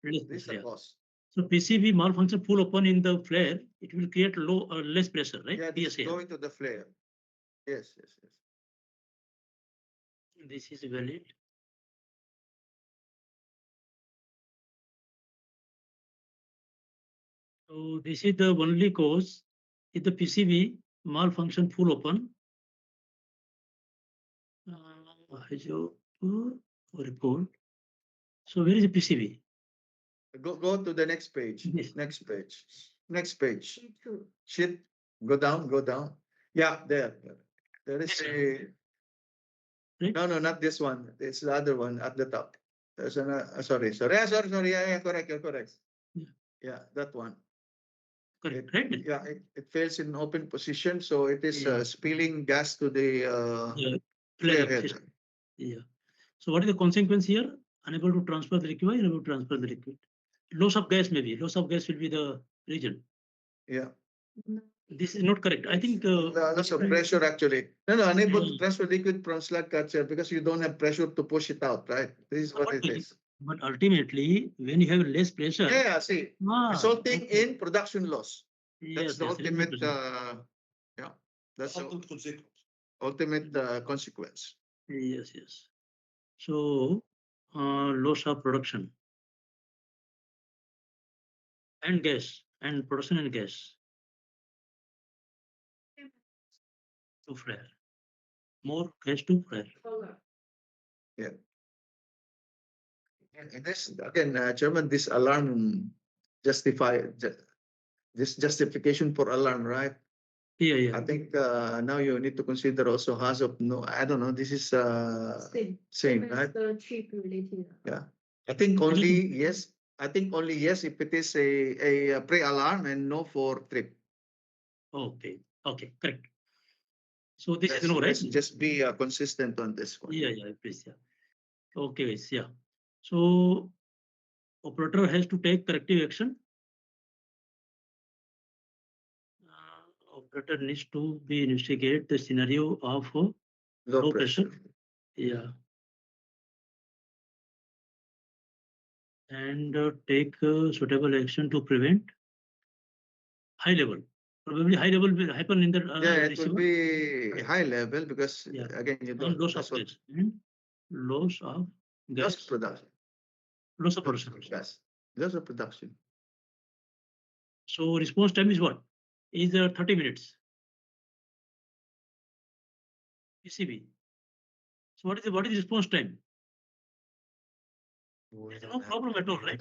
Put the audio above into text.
Less This is pressure, the yeah. cause. So PCB malfunction full open in the flare, it will create less pressure, right? Yeah, this is PSA. going to the flare. Yes, yes, yes. This is valid. So this is the only cause. If the PCB malfunction full open, report. So where is the PCB? Go to the next page. This. Next page. Next page. Sheet. Go down. Go down. Yeah, there. There is This a. Right? No, not this one. It's the other one at the top. There's an. Sorry. Sorry. Yeah, correct. You're correct. Yeah, that one. Correct, right? Yeah, it fails in open position, so it is Yeah. spilling gas to the Flare flare head. Yeah. So what is the consequence here? Unable to transfer the liquid, unable to transfer the liquid. Loss of gas maybe. Loss of gas will be the reason. Yeah. This is not correct. I think Loss of pressure actually. No, unable to Yeah. transfer liquid from slug catcher because you don't have pressure to push it out, right? This is what it is. But ultimately, when you have less pressure, Yeah, see, resulting in production loss. That's the ultimate, yeah, that's the ultimate consequence. Yes, yes. So, loss of production and gas and production and gas to flare. More gas to flare. Yeah. And this again, Chairman, this alarm this justification for alarm, right? Yeah. I think now you need to consider also hazard. No, I don't know. This is same, right? The chip related. Yeah. I think only yes. I think only yes if it is a pre-alarm and no for trip. Okay. Correct. So this is no, right? Let's just be consistent on this one. Yeah, please, yeah. Okay, guys, yeah. So operator has to take corrective action. Operator needs to investigate the scenario of low pressure. Yeah. And take suitable action to prevent high level. Probably high level will happen in the Yeah, it receiver. will be high level because again you And don't loss of gas. And loss of gas. loss production. Loss of production. Yes. Loss of production. So response time is what? Is 30 minutes. PCB. So what is the response time? There's no problem at all, right?